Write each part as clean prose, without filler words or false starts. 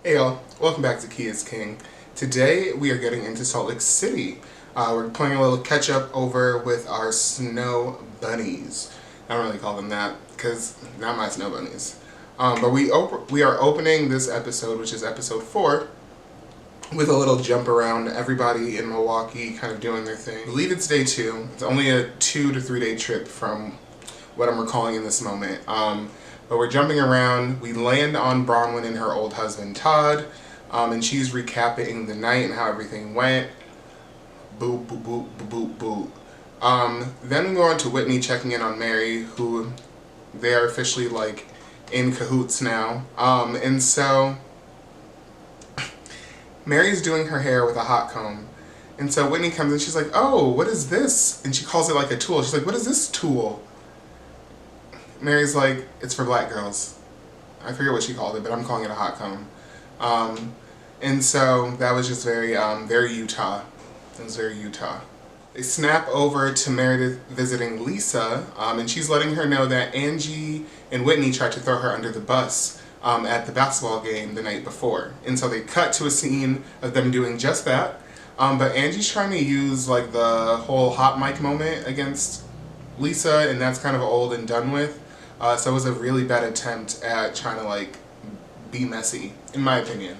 Hey y'all, welcome back to Key is King. Today we are getting into Salt Lake City. We're playing a little catch up over with our snow bunnies. I don't really call them that because not my snow bunnies. But we are opening this episode, which is episode 4, with a little jump around, everybody in Milwaukee kind of doing their thing. I believe it's day 2. It's only a 2 to 3 day trip from what I'm recalling in this moment. But we're jumping around. We land on Bronwyn and her old husband Todd, and she's recapping the night and how everything went. Boo, boo, boo, boo, boo, boo. Then we go on to Whitney checking in on Mary, who they are officially like in cahoots now. And so Mary's doing her hair with a hot comb. And so Whitney comes in, she's like, "Oh, what is this?" And she calls it like a tool. She's like, "What is this tool?" Mary's like, "It's for black girls." I forget what she called it, but I'm calling it a hot comb. And so that was just very Utah. It was very Utah. They snap over to Meredith visiting Lisa, and she's letting her know that Angie and Whitney tried to throw her under the bus at the basketball game the night before. And so they cut to a scene of them doing just that. But Angie's trying to use like the whole hot mic moment against Lisa, and that's kind of old and done with. So it was a really bad attempt at trying to like be messy, in my opinion.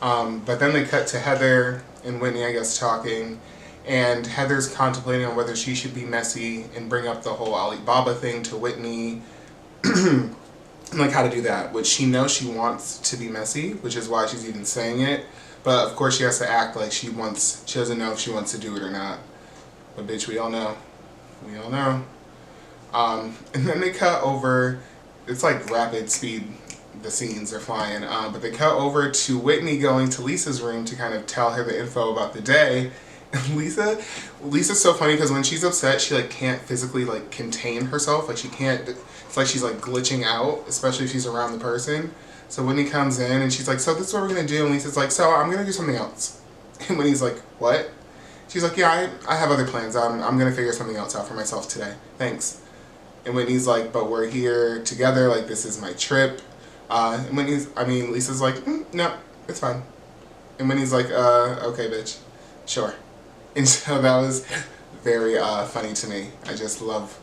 But then they cut to Heather and Whitney, I guess, talking, and Heather's contemplating on whether she should be messy and bring up the whole Alibaba thing to Whitney, and like how to do that, which she knows she wants to be messy, which is why she's even saying it. But of course she has to act like she doesn't know if she wants to do it or not. But bitch, we all know. We all know. And then they cut over, it's like rapid speed, the scenes are flying, but they cut over to Whitney going to Lisa's room to kind of tell her the info about the day. And Lisa's so funny because when she's upset, she like can't physically like contain herself, like she can't, it's like she's like glitching out, especially if she's around the person. So Whitney comes in and she's like, "So this is what we're gonna do," and Lisa's like, "So I'm gonna do something else." And Whitney's like, "What?" She's like, "Yeah, I have other plans, I'm gonna figure something else out for myself today, thanks." And Whitney's like, "But we're here together, like this is my trip." And Lisa's like, "No, it's fine." And Whitney's like, "Okay, bitch, sure." And so that was very funny to me. I just love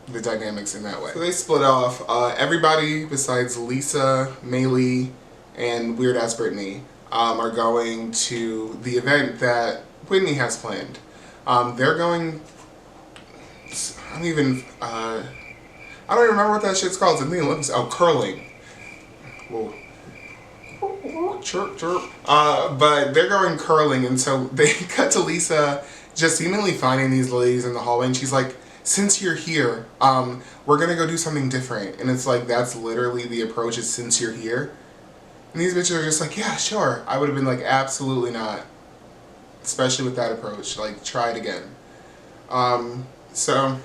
the dynamics in that way. So they split off. Everybody besides Lisa, Maylee, and Weird Ass Brittany are going to the event that Whitney has planned. They're going... I don't even remember what that shit's called. It's in the Olympics. Oh, curling. Whoa. Chirp, chirp. But they're going curling, and so they cut to Lisa just seemingly finding these ladies in the hallway, and she's like, "Since you're here, we're gonna go do something different." And it's like, that's literally the approach, is since you're here. And these bitches are just like, "Yeah, sure." I would have been like, absolutely not. Especially with that approach. Like, try it again. So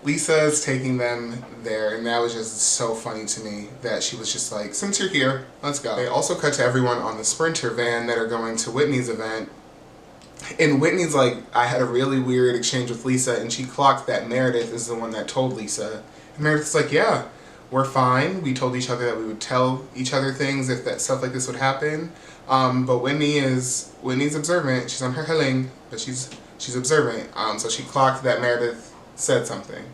Lisa's taking them there, and that was just so funny to me that she was just like, "Since you're here, let's go." They also cut to everyone on the Sprinter van that are going to Whitney's event, and Whitney's like, I had a really weird exchange with Lisa, and she clocked that Meredith is the one that told Lisa. And Meredith's like, "Yeah, we're fine. We told each other that we would tell each other things if that stuff like this would happen." But Whitney's observant. She's on her healing, but she's observant. So she clocked that Meredith said something.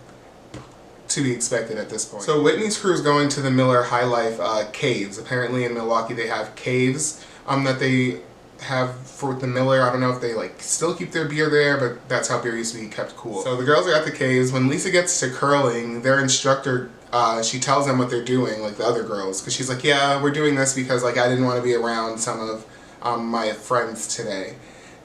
To be expected at this point. So Whitney's crew is going to the Miller High Life caves. Apparently in Milwaukee they have caves that they have for the Miller. I don't know if they like still keep their beer there, but that's how beer used to be kept cool. So the girls are at the caves. When Lisa gets to curling, their instructor, she tells them what they're doing, like the other girls, because she's like, "Yeah, we're doing this because like I didn't want to be around some of my friends today."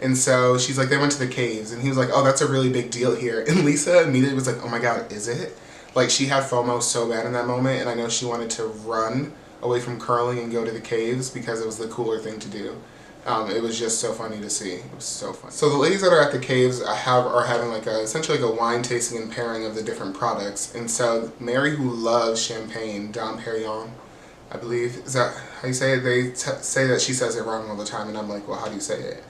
And so she's like, "They went to the caves," and he was like, "Oh, that's a really big deal here." And Lisa immediately was like, "Oh my god, is it?" Like, she had FOMO so bad in that moment, and I know she wanted to run away from curling and go to the caves because it was the cooler thing to do. It was just so funny to see. It was so funny. So the ladies that are at the caves are having like essentially like a wine tasting and pairing of the different products. And so Mary, who loves champagne, Dom Perignon, I believe, is that how you say it? They say that she says it wrong all the time, and I'm like, well, how do you say it?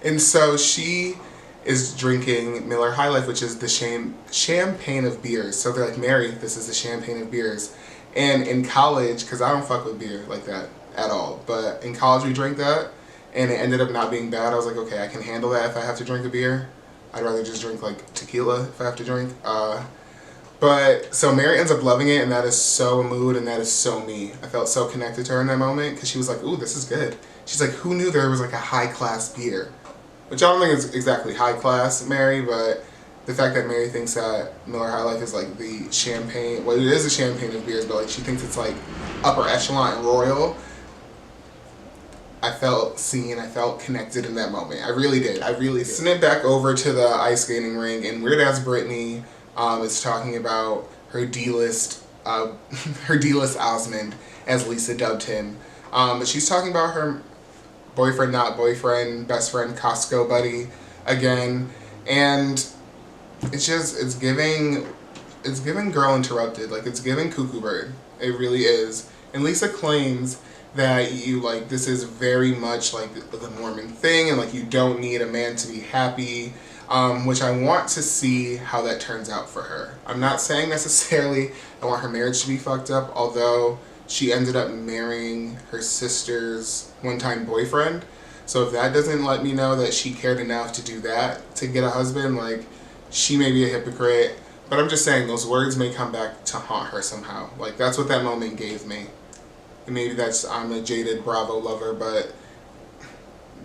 And so she is drinking Miller High Life, which is the champagne of beers. So they're like, "Mary, this is the champagne of beers." And in college, because I don't fuck with beer like that at all, but in college we drank that, and it ended up not being bad. I was like, okay, I can handle that if I have to drink a beer. I'd rather just drink like tequila if I have to drink. But so Mary ends up loving it, and that is so a mood, and that is so me. I felt so connected to her in that moment because she was like, ooh, this is good. She's like, who knew there was like a high class beer? Which I don't think is exactly high class, Mary, but the fact that Mary thinks that Miller High Life is like the champagne, well, it is a champagne of beers, but like she thinks it's like upper echelon and royal. I felt seen, I felt connected in that moment. I really did. Snip back over to the ice skating rink, and Weird Ass Brittany is talking about her D-list, her D-list Osmond, as Lisa dubbed him. But she's talking about her boyfriend, not boyfriend, best friend, Costco buddy again, and it's giving Girl Interrupted. Like, it's giving Cuckoo Bird. It really is. And Lisa claims that this is very much like the Mormon thing, and like you don't need a man to be happy, which I want to see how that turns out for her. I'm not saying necessarily I want her marriage to be fucked up, although she ended up marrying her sister's one-time boyfriend. So if that doesn't let me know that she cared enough to do that, to get a husband, like, she may be a hypocrite. But I'm just saying, those words may come back to haunt her somehow. Like, that's what that moment gave me. And maybe I'm a jaded Bravo lover, but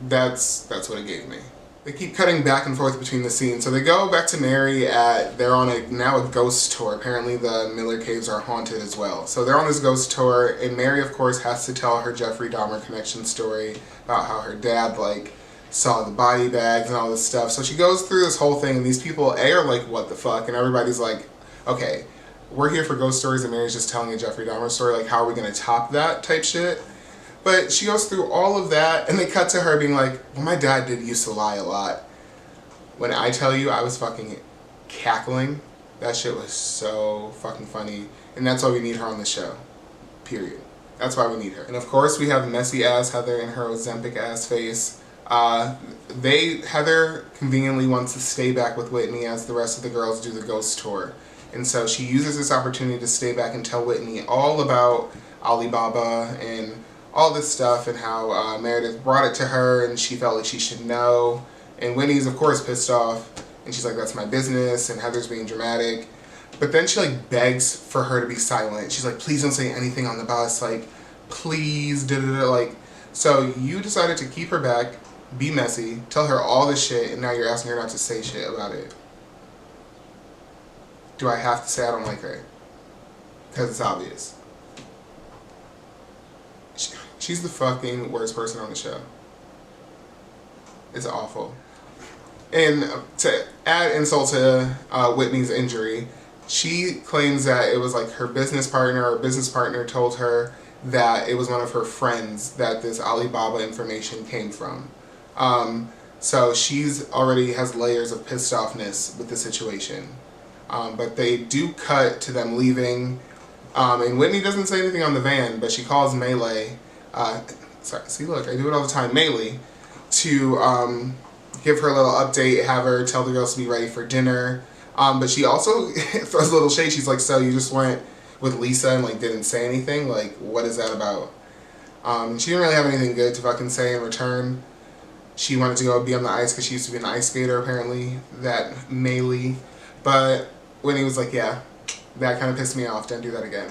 that's what it gave me. They keep cutting back and forth between the scenes. So they go back to Mary they're on now a ghost tour. Apparently the Miller Caves are haunted as well. So they're on this ghost tour, and Mary, of course, has to tell her Jeffrey Dahmer connection story about how her dad, like, saw the body bags and all this stuff. So she goes through this whole thing, and these people, are like, what the fuck? And everybody's like, okay, we're here for ghost stories, and Mary's just telling a Jeffrey Dahmer story. Like, how are we going to top that type shit? But she goes through all of that, and they cut to her being like, well, my dad did used to lie a lot. When I tell you I was fucking cackling, that shit was so fucking funny. And that's why we need her on the show. Period. That's why we need her. And of course we have messy ass Heather and her Ozempic ass face. Heather conveniently wants to stay back with Whitney as the rest of the girls do the ghost tour. And so she uses this opportunity to stay back and tell Whitney all about Alibaba and all this stuff, and how Meredith brought it to her and she felt like she should know. And Whitney's of course pissed off, and she's like, that's my business, and Heather's being dramatic. But then she like begs for her to be silent. She's like, please don't say anything on the bus, like, please, da-da-da, like. So you decided to keep her back, be messy, tell her all this shit, and now you're asking her not to say shit about it. Do I have to say I don't like her? Because it's obvious. She's the fucking worst person on the show. It's awful. And to add insult to Whitney's injury, she claims that it was like her business partner told her that it was one of her friends that this Alibaba information came from. So she's already has layers of pissed offness with the situation. But they do cut to them leaving. And Whitney doesn't say anything on the van, but she calls Melee. See, look, I do it all the time. Melee, to give her a little update, have her tell the girls to be ready for dinner. But she also throws a little shade. She's like, so you just went with Lisa and like didn't say anything? Like, what is that about? She didn't really have anything good to fucking say in return. She wanted to go be on the ice because she used to be an ice skater, apparently, that Melee. But Whitney was like, yeah, that kind of pissed me off. Don't do that again.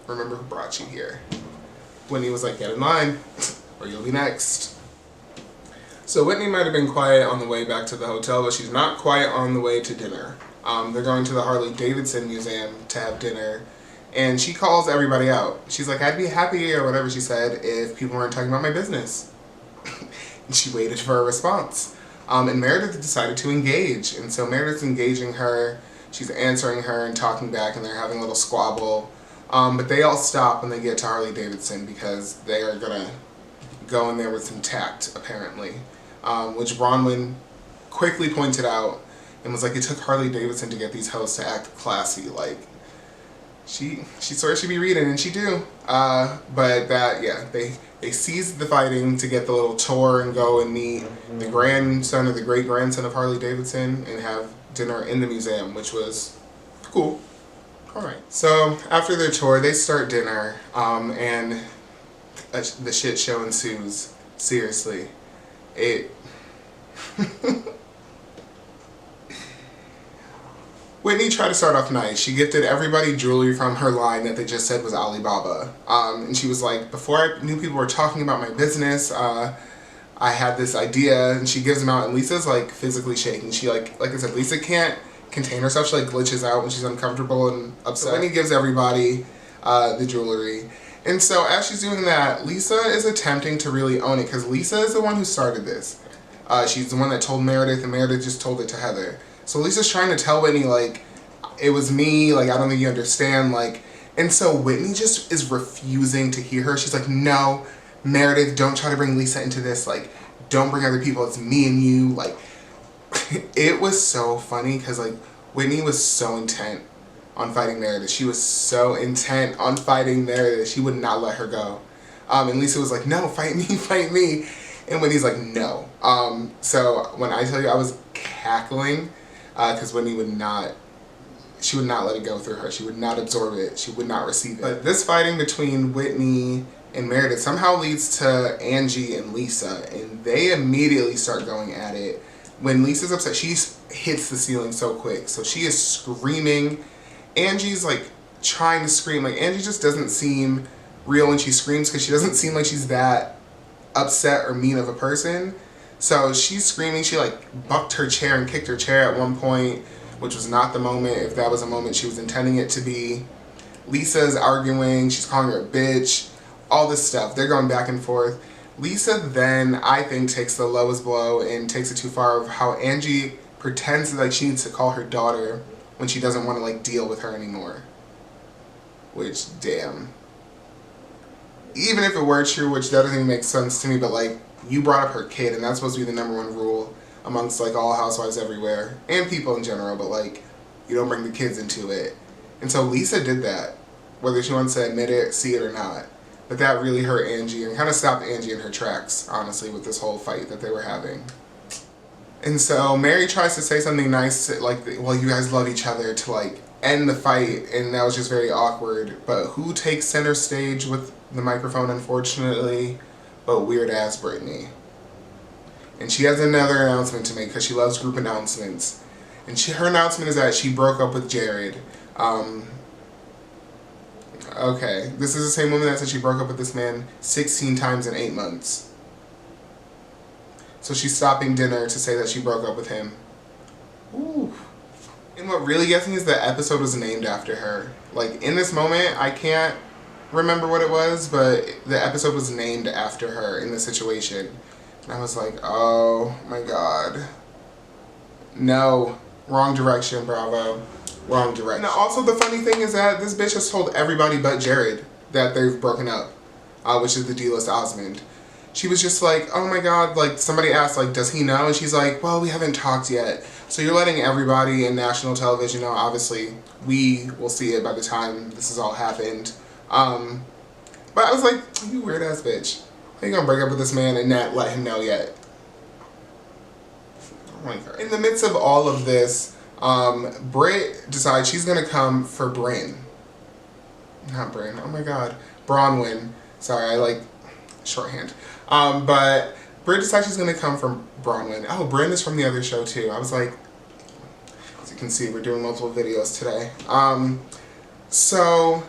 Remember who brought you here. Whitney was like, get in line, or you'll be next. So Whitney might have been quiet on the way back to the hotel, but she's not quiet on the way to dinner. They're going to the Harley-Davidson Museum to have dinner, and she calls everybody out. She's like, I'd be happy, or whatever she said, if people weren't talking about my business. And she waited for a response. And Meredith decided to engage, and so Meredith's engaging her, she's answering her and talking back, and they're having a little squabble. But they all stop when they get to Harley-Davidson because they are gonna go in there with some tact, apparently. Which Bronwyn quickly pointed out and was like, it took Harley-Davidson to get these hosts to act classy. Like, she sort of should be reading, and she do. But that, yeah, they ceased the fighting to get the little tour and go and meet the grandson or the great-grandson of Harley-Davidson and have dinner in the museum, which was cool. Alright, so after their tour, they start dinner, and the shit show ensues. Seriously. Whitney tried to start off nice. She gifted everybody jewelry from her line that they just said was Alibaba. And she was like, before I knew people were talking about my business, I had this idea, and she gives them out, and Lisa's like physically shaking. She like I said, Lisa can't contain herself. She like glitches out when she's uncomfortable and upset. So Whitney gives everybody the jewelry. And so as she's doing that, Lisa is attempting to really own it, because Lisa is the one who started this. She's the one that told Meredith, and Meredith just told it to Heather. So Lisa's trying to tell Whitney, like, it was me, like, I don't think you understand, like, and so Whitney just is refusing to hear her. She's like, no, Meredith, don't try to bring Lisa into this, like, don't bring other people, it's me and you, like, it was so funny, because, like, Whitney was so intent on fighting Meredith. She was so intent on fighting Meredith, she would not let her go. And Lisa was like, no, fight me, fight me, and Whitney's like, no. So when I tell you I was cackling, because Whitney would not let it go through her. She would not absorb it. She would not receive it. But this fighting between Whitney and Meredith somehow leads to Angie and Lisa, and they immediately start going at it. When Lisa's upset, she hits the ceiling so quick. So she is screaming. Angie's like trying to scream. Like, Angie just doesn't seem real when she screams, because she doesn't seem like she's that upset or mean of a person. So she's screaming. She like bucked her chair and kicked her chair at one point, which was not the moment, if that was a moment she was intending it to be. Lisa's arguing. She's calling her a bitch. All this stuff. They're going back and forth. Lisa then, I think, takes the lowest blow and takes it too far of how Angie pretends that, like, she needs to call her daughter when she doesn't want to, like, deal with her anymore. Which, damn. Even if it were true, which that doesn't even make sense to me, but, like, you brought up her kid, and that's supposed to be the #1 rule amongst, like, all housewives everywhere, and people in general, but, like, you don't bring the kids into it. And so Lisa did that, whether she wants to admit it, see it, or not. But that really hurt Angie and kind of stopped Angie in her tracks, honestly, with this whole fight that they were having. And so Mary tries to say something nice, like, well, you guys love each other, to, like, end the fight, and that was just very awkward. But who takes center stage with the microphone, unfortunately, but weird-ass Brittany. And she has another announcement to make, because she loves group announcements. And her announcement is that she broke up with Jared. Okay, this is the same woman that said she broke up with this man 16 times in 8 months. So she's stopping dinner to say that she broke up with him. Ooh. And what really gets me is the episode was named after her. Like, in this moment, I can't remember what it was, but the episode was named after her in the situation. And I was like, oh my god. No. Wrong direction, Bravo. Wrong direction. Now, also, the funny thing is that this bitch has told everybody but Jared that they've broken up, which is the D-list Osmond. She was just like, oh my god, like, somebody asked, like, does he know? And she's like, well, we haven't talked yet. So you're letting everybody in national television know. Obviously, we will see it by the time this has all happened. But I was like, you weird-ass bitch. How you gonna break up with this man and not let him know yet? In the midst of all of this, Britt decides she's gonna come for Bryn. Not Bryn, oh my god. Bronwyn. Sorry, I like shorthand. But Britt decides she's gonna come for Bronwyn. Oh, Bryn is from the other show too. I was like, as you can see, we're doing multiple videos today. So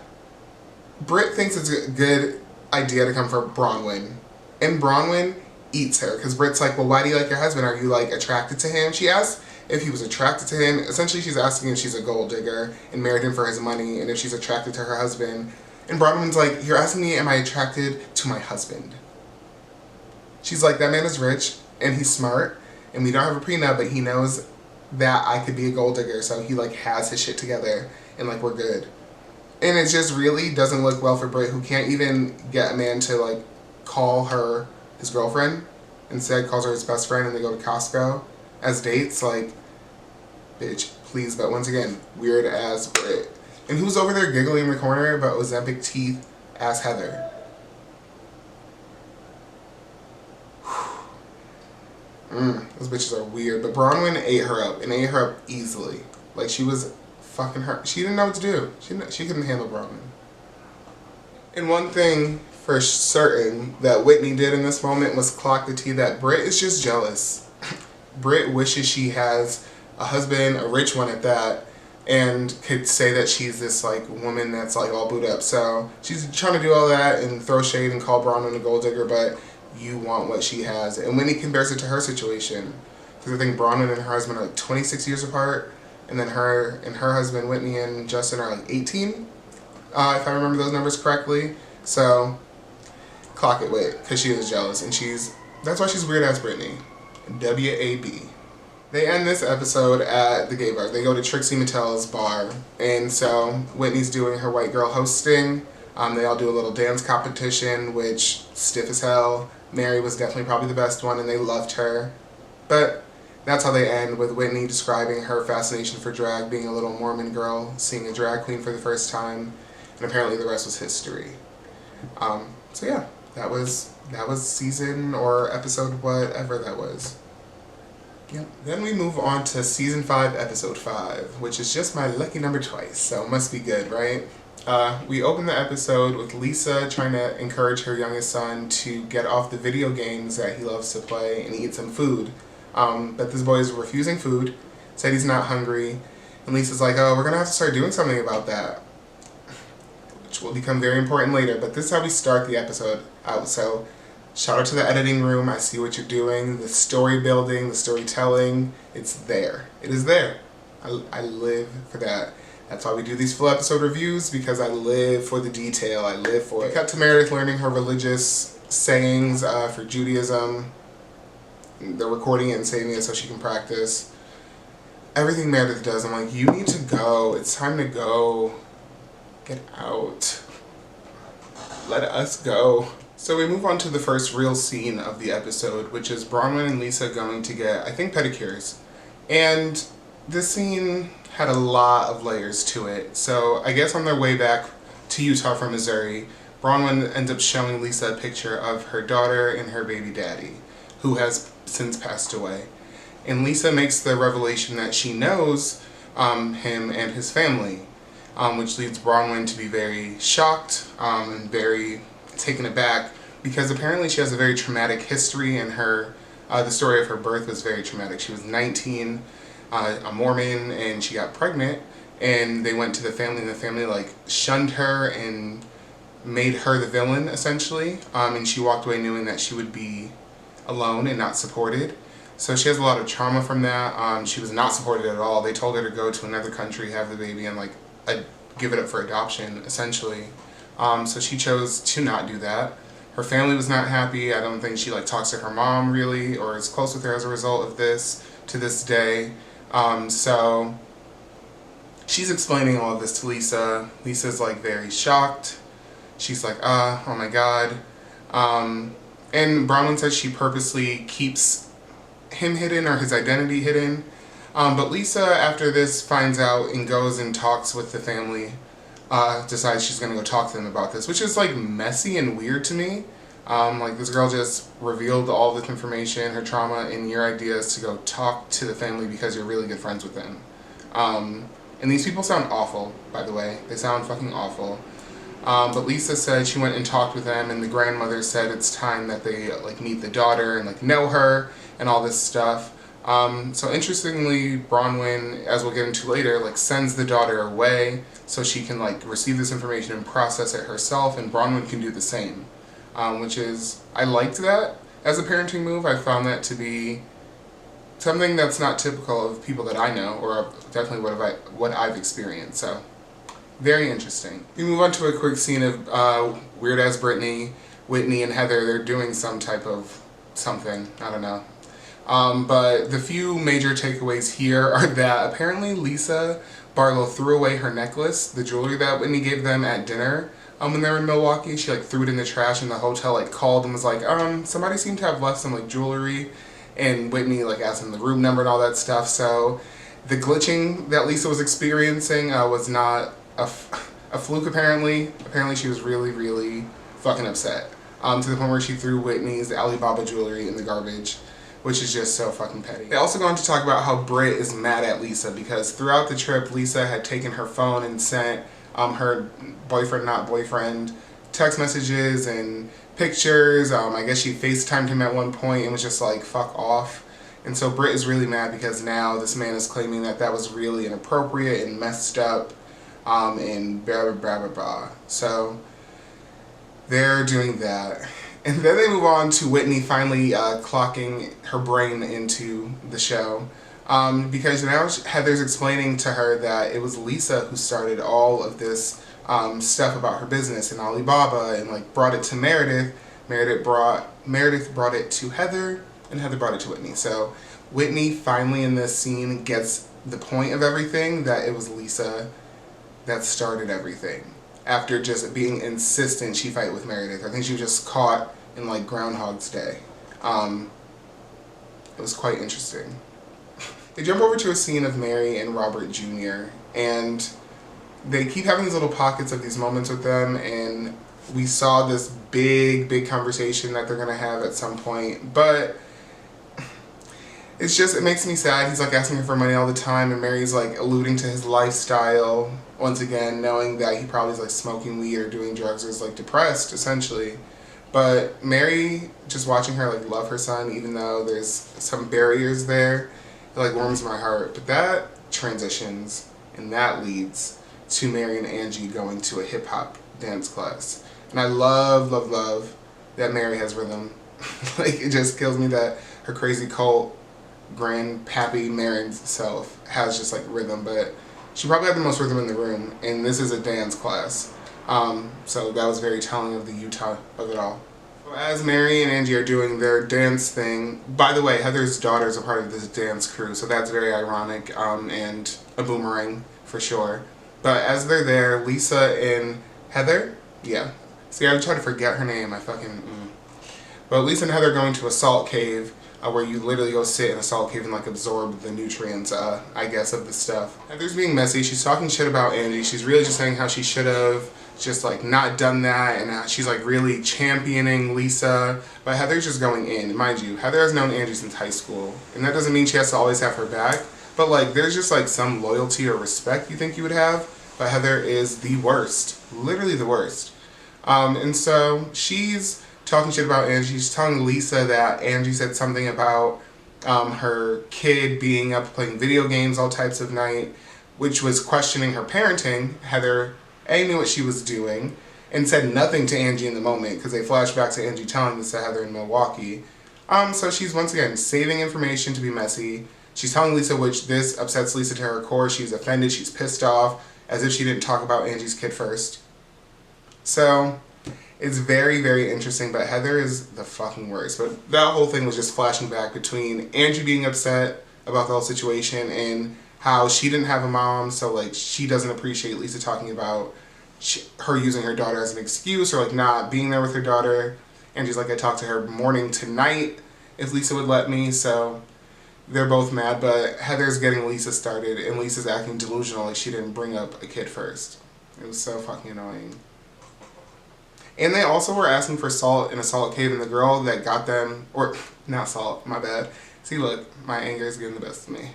Britt thinks it's a good idea to come for Bronwyn. And Bronwyn eats her, because Britt's like, well, why do you like your husband? Are you, like, attracted to him? She asks if he was attracted to him. Essentially, she's asking if she's a gold digger and married him for his money, and if she's attracted to her husband. And Bronwyn's like, you're asking me, am I attracted to my husband? She's like, that man is rich, and he's smart, and we don't have a prenup, but he knows that I could be a gold digger, so he, like, has his shit together, and, like, we're good. And it just really doesn't look well for Britt, who can't even get a man to, like, call her his girlfriend. Instead calls her his best friend, and they go to Costco as dates. Like, bitch, please. But once again, weird as Britt. And who's over there giggling in the corner but Ozempic teeth ass Heather? Those bitches are weird. But Bronwyn ate her up, and ate her up easily. Like, she was fucking her. She didn't know what to do. She couldn't handle Bronwyn. And one thing for certain that Whitney did in this moment was clock the tea that Britt is just jealous. Britt wishes she has a husband, a rich one at that, and could say that she's this like woman that's like all booed up. So she's trying to do all that and throw shade and call Bronwyn a gold digger, but you want what she has. And Whitney compares it to her situation. Because I think Bronwyn and her husband are like 26 years apart, and then her and her husband, Whitney and Justin, are like 18, if I remember those numbers correctly. So clock it with, because she is jealous, and that's why she's weird ass Brittany. W-A-B. They end this episode at the gay bar. They go to Trixie Mattel's bar, and so Whitney's doing her white girl hosting. They all do a little dance competition, which stiff as hell. Mary was definitely probably the best one, and they loved her. But that's how they end, with Whitney describing her fascination for drag, being a little Mormon girl, seeing a drag queen for the first time, and apparently the rest was history. So yeah, that was season or episode whatever that was. Yep. Then we move on to season 5, episode 5, which is just my lucky number twice, so it must be good, right? We open the episode with Lisa trying to encourage her youngest son to get off the video games that he loves to play and eat some food. But this boy is refusing food, said he's not hungry, and Lisa's like, oh, we're gonna have to start doing something about that, which will become very important later. But this is how we start the episode out. So shout out to the editing room. I see what you're doing. The story building, the storytelling, it's there. It is there. I live for that. That's why we do these full episode reviews, because I live for the detail. I live for it. Cut to Meredith learning her religious sayings for Judaism. They're recording it and saving it so she can practice. Everything Meredith does, I'm like, you need to go. It's time to go. Get out. Let us go. So we move on to the first real scene of the episode, which is Bronwyn and Lisa going to get, I think, pedicures. And this scene had a lot of layers to it. So I guess on their way back to Utah from Missouri, Bronwyn ends up showing Lisa a picture of her daughter and her baby daddy, who has since passed away. And Lisa makes the revelation that she knows him and his family, which leads Bronwyn to be very shocked and very taken aback, because apparently she has a very traumatic history, and the story of her birth was very traumatic. She was 19, a Mormon, and she got pregnant, and they went to the family, and the family like shunned her and made her the villain, essentially, and she walked away knowing that she would be alone and not supported. So she has a lot of trauma from that. She was not supported at all. They told her to go to another country, have the baby, and like give it up for adoption, essentially. So she chose to not do that. Her family was not happy. I don't think she like talks to her mom really, or is close with her as a result of this to this day. So she's explaining all of this to Lisa. Lisa's like very shocked. She's like, oh my god. And Bronwyn says she purposely keeps him hidden, or his identity hidden. But Lisa, after this, finds out and goes and talks with the family. Decides she's going to go talk to them about this, which is like messy and weird to me. Like, this girl just revealed all this information, her trauma, and your idea is to go talk to the family because you're really good friends with them. And these people sound awful, by the way. They sound fucking awful. But Lisa said she went and talked with them, and the grandmother said it's time that they like meet the daughter and like know her and all this stuff. So interestingly, Bronwyn, as we'll get into later, like sends the daughter away so she can like receive this information and process it herself, and Bronwyn can do the same, which is, I liked that as a parenting move. I found that to be something that's not typical of people that I know, or definitely what I've experienced. So very interesting. We move on to a quick scene of weird ass Brittany, Whitney, and Heather. They're doing some type of something, I don't know. But the few major takeaways here are that apparently Lisa Barlow threw away her necklace, the jewelry that Whitney gave them at dinner when they were in Milwaukee. She like threw it in the trash, and the hotel like called and was like, somebody seemed to have left some like jewelry, and Whitney like asked them the room number and all that stuff. So the glitching that Lisa was experiencing was not a fluke apparently. Apparently she was really, really fucking upset, to the point where she threw Whitney's Alibaba jewelry in the garbage. which is just so fucking petty. They also go on to talk about how Britt is mad at Lisa because throughout the trip, Lisa had taken her phone and sent her boyfriend, not boyfriend, text messages and pictures. I guess she FaceTimed him at one point and was just like, fuck off. And so Britt is really mad because now this man is claiming that that was really inappropriate and messed up, and blah, blah, blah, blah, blah. So they're doing that. And then they move on to Whitney finally clocking her brain into the show. Because now Heather's explaining to her that it was Lisa who started all of this stuff about her business and Alibaba and like brought it to Meredith. Meredith brought it to Heather, and Heather brought it to Whitney. So Whitney finally in this scene gets the point of everything, that it was Lisa that started everything. After just being insistent she fight with Meredith. I think she was just caught in like Groundhog's Day. It was quite interesting. They jump over to a scene of Mary and Robert Jr. and they keep having these little pockets of these moments with them, and we saw this big conversation that they're gonna have at some point, but it's just, it makes me sad. He's like asking her for money all the time, and Mary's like alluding to his lifestyle once again, knowing that he probably is like smoking weed or doing drugs or is like depressed essentially. But Mary, just watching her like love her son, even though there's some barriers there, it like warms my heart. But that transitions and that leads to Mary and Angie going to a hip hop dance class. And I love that Mary has rhythm. Like, it just kills me that her crazy cult grandpappy Marin self has just like rhythm, but she probably had the most rhythm in the room, and this is a dance class. So that was very telling of the Utah of it all. So as Mary and Angie are doing their dance thing, by the way, Heather's daughter is a part of this dance crew, so that's very ironic, and a boomerang for sure. But as they're there, Lisa and Heather, yeah. See, I try to forget her name, But Lisa and Heather are going to a salt cave, where you literally go sit in a salt cave and like absorb the nutrients, I guess, of the stuff. Heather's being messy. She's talking shit about Angie. She's really just saying how she should have just like not done that, and she's like really championing Lisa. But Heather's just going in. Mind you, Heather has known Angie since high school, and that doesn't mean she has to always have her back. But like, there's just like some loyalty or respect you think you would have. But Heather is the worst, literally the worst. And so she's talking shit about Angie. She's telling Lisa that Angie said something about her kid being up playing video games all types of night, which was questioning her parenting. Heather knew what she was doing and said nothing to Angie in the moment because they flash back to Angie telling this to Heather in Milwaukee. So she's once again saving information to be messy. She's telling Lisa, which this upsets Lisa to her core. She's offended, she's pissed off, as if she didn't talk about Angie's kid first. So it's very interesting, but Heather is the fucking worst. But that whole thing was just flashing back between Angie being upset about the whole situation and how she didn't have a mom, so like she doesn't appreciate Lisa talking about her using her daughter as an excuse or like not being there with her daughter. Angie's like, I talked to her morning to night if Lisa would let me, so they're both mad, but Heather's getting Lisa started and Lisa's acting delusional like she didn't bring up a kid first. It was so fucking annoying. And they also were asking for salt in a salt cave, and the girl that got them, or not salt, my bad. See, look, my anger is getting the best of me.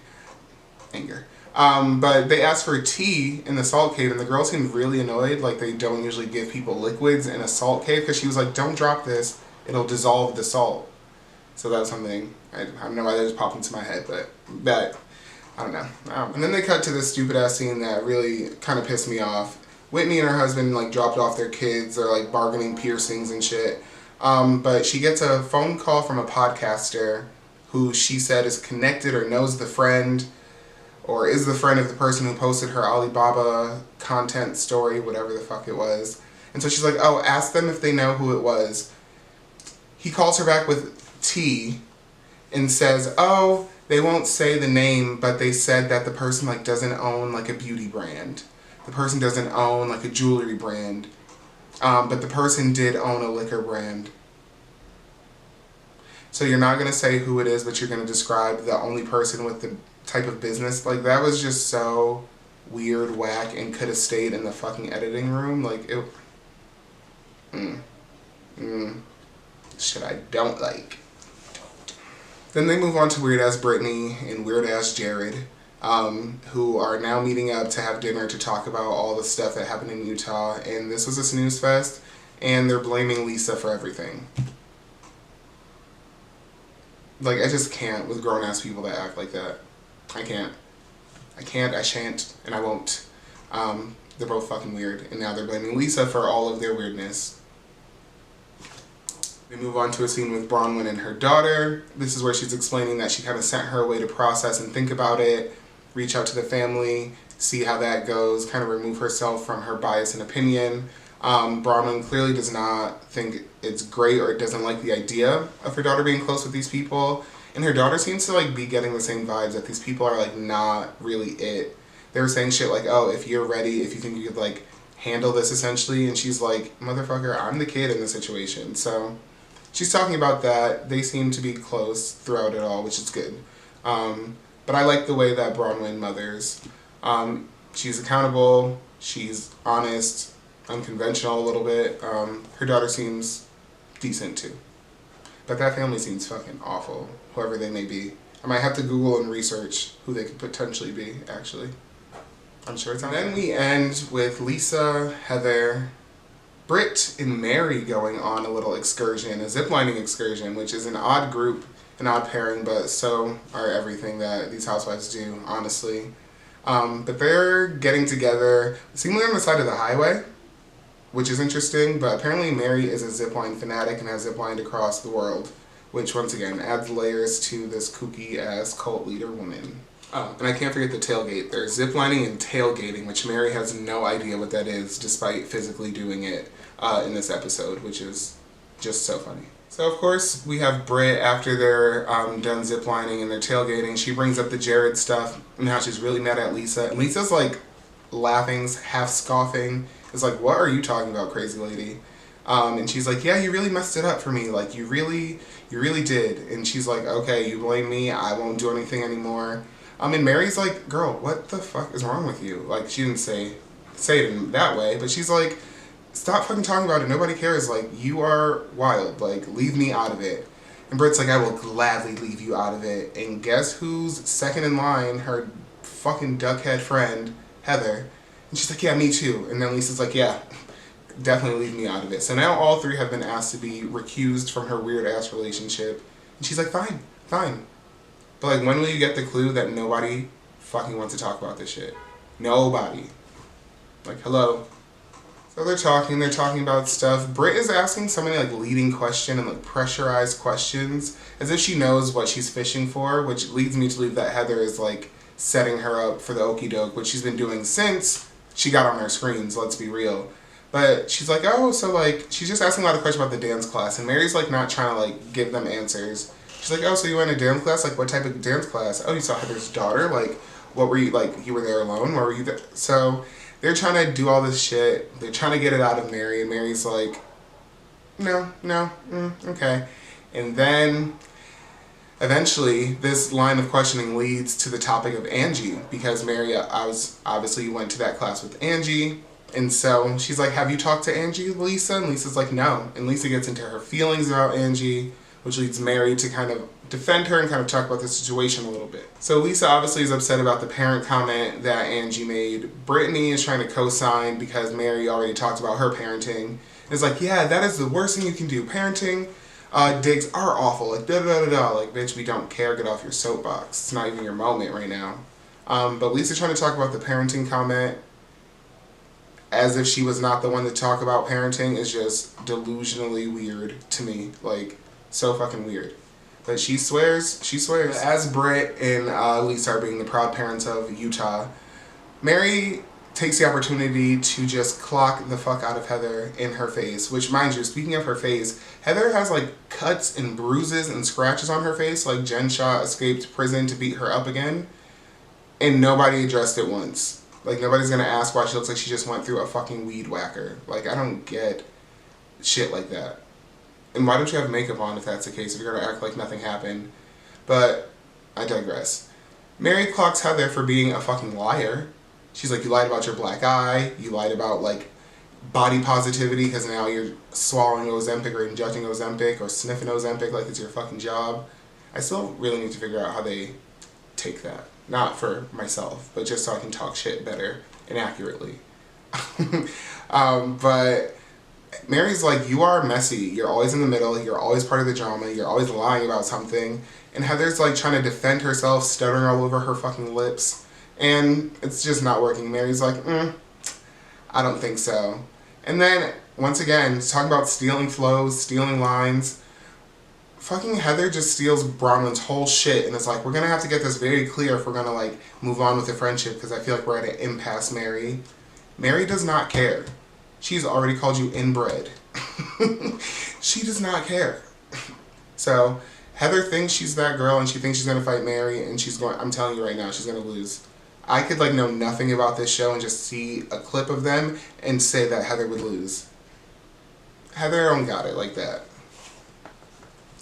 Anger. But they asked for tea in the salt cave, and the girl seemed really annoyed, like they don't usually give people liquids in a salt cave, because she was like, don't drop this, it'll dissolve the salt. So that was something, I don't know why that just popped into my head, but I don't know. And then they cut to this stupid ass scene that really kind of pissed me off. Whitney and her husband like dropped off their kids. They're like bargaining piercings and shit. But she gets a phone call from a podcaster who she said is connected or knows the friend or is the friend of the person who posted her Alibaba content story, whatever the fuck it was. And so she's like, oh, ask them if they know who it was. He calls her back with tea and says, oh, they won't say the name, but they said that the person like doesn't own like a beauty brand. The person doesn't own like a jewelry brand, but the person did own a liquor brand. So you're not going to say who it is, but you're going to describe the only person with the type of business. Like, that was just so weird, whack, and could have stayed in the fucking editing room. Like, it... Shit I don't like. Then they move on to weird ass Brittany and weird ass Jared, who are now meeting up to have dinner to talk about all the stuff that happened in Utah. And this was a snooze fest, and they're blaming Lisa for everything. Like, I just can't with grown ass people that act like that. I can't, I shan't, and I won't. They're both fucking weird, and now they're blaming Lisa for all of their weirdness. We move on to a scene with Bronwyn and her daughter. This is where she's explaining that she kind of sent her away to process and think about it, reach out to the family, see how that goes, kind of remove herself from her bias and opinion. Bronwyn clearly does not think it's great or doesn't like the idea of her daughter being close with these people. And her daughter seems to like be getting the same vibes that these people are like not really it. They were saying shit like, oh, if you're ready, if you think you could like handle this essentially. And she's like, motherfucker, I'm the kid in the situation. So she's talking about that. They seem to be close throughout it all, which is good. But I like the way that Bronwyn mothers. She's accountable. She's honest, unconventional a little bit. Her daughter seems decent too. But that family seems fucking awful, whoever they may be. I might have to Google and research who they could potentially be, actually. I'm sure it's on. Then we end with Lisa, Heather, Britt, and Mary going on a little excursion, a ziplining excursion, which is an odd group, an odd pairing, but so are everything that these housewives do, honestly. But they're getting together, seemingly on the side of the highway, which is interesting, but apparently Mary is a zipline fanatic and has ziplined across the world, which once again adds layers to this kooky ass cult leader woman. Oh, and I can't forget the tailgate. There's ziplining and tailgating, which Mary has no idea what that is, despite physically doing it in this episode, which is just so funny. So of course we have Britt after they're done ziplining and they're tailgating. She brings up the Jared stuff and how she's really mad at Lisa. And Lisa's like laughing, half scoffing. It's like, what are you talking about, crazy lady? And she's like, yeah, you really messed it up for me. Like, you really did. And she's like, okay, you blame me. I won't do anything anymore. And Mary's like, girl, what the fuck is wrong with you? Like, she didn't say it in that way, but she's like, stop fucking talking about it. Nobody cares. Like, you are wild. Like, leave me out of it. And Britt's like, I will gladly leave you out of it. And guess who's second in line? Her fucking duckhead friend, Heather. And she's like, yeah, me too. And then Lisa's like, yeah, definitely leave me out of it. So now all three have been asked to be recused from her weird-ass relationship. And she's like, fine. But, like, when will you get the clue that nobody fucking wants to talk about this shit? Nobody. Like, hello. So they're talking about stuff. Britt is asking so many, like, leading question and, like, pressurized questions as if she knows what she's fishing for, which leads me to believe that Heather is, like, setting her up for the okie doke, which she's been doing since she got on their screens, let's be real. But she's like, oh, so, like, she's just asking a lot of questions about the dance class. And Mary's, like, not trying to, like, give them answers. She's like, oh, so you went to dance class? Like, what type of dance class? Oh, you saw Heather's daughter? Like, what were you, like, you were there alone? What were you there? So they're trying to do all this shit. They're trying to get it out of Mary. And Mary's like, no, okay. And then eventually, this line of questioning leads to the topic of Angie, because Mary, obviously went to that class with Angie, and so she's like, have you talked to Angie, Lisa? And Lisa's like, no. And Lisa gets into her feelings about Angie, which leads Mary to kind of defend her and kind of talk about the situation a little bit. So Lisa obviously is upset about the parent comment that Angie made. Brittany is trying to co-sign because Mary already talked about her parenting. And it's like, yeah, that is the worst thing you can do. Parenting digs are awful. Like, da-da-da-da-da. Like, bitch, we don't care. Get off your soapbox. It's not even your moment right now. But Lisa's trying to talk about the parenting comment as if she was not the one to talk about parenting is just delusionally weird to me. Like, so fucking weird. But she swears. As Britt and Lisa are being the proud parents of Utah, Mary takes the opportunity to just clock the fuck out of Heather in her face. Which, mind you, speaking of her face, Heather has, like, cuts and bruises and scratches on her face. Like, Jen Shaw escaped prison to beat her up again. And nobody addressed it once. Like, nobody's gonna ask why she looks like she just went through a fucking weed whacker. Like, I don't get shit like that. And why don't you have makeup on if that's the case, if you're gonna act like nothing happened? But I digress. Mary clocks Heather for being a fucking liar. She's like, you lied about your black eye, you lied about, like, body positivity because now you're swallowing Ozempic or injecting Ozempic or sniffing Ozempic like it's your fucking job. I still really need to figure out how they take that. Not for myself, but just so I can talk shit better and accurately. But Mary's like, you are messy. You're always in the middle. You're always part of the drama. You're always lying about something. And Heather's like trying to defend herself, stuttering all over her fucking lips. And it's just not working. Mary's like, I don't think so. And then, once again, talking about stealing flows, stealing lines. Fucking Heather just steals Bronwyn's whole shit and it's like, we're gonna have to get this very clear if we're gonna like move on with the friendship because I feel like we're at an impasse, Mary. Mary does not care. She's already called you inbred. She does not care. So Heather thinks she's that girl and she thinks she's gonna fight Mary and she's going, I'm telling you right now, she's gonna lose. I could like know nothing about this show and just see a clip of them and say that Heather would lose. Heather don't got it like that.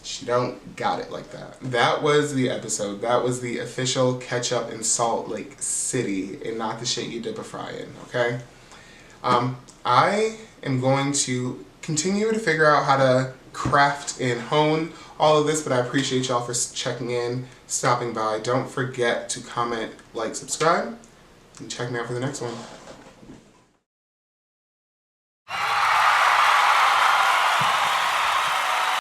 She don't got it like that. That was the episode. That was the official ketchup in Salt Lake City and not the shit you dip a fry in, okay? I am going to continue to figure out how to craft and hone all of this, but I appreciate y'all for checking in, stopping by. Don't forget to comment, like, subscribe, and check me out for the next one.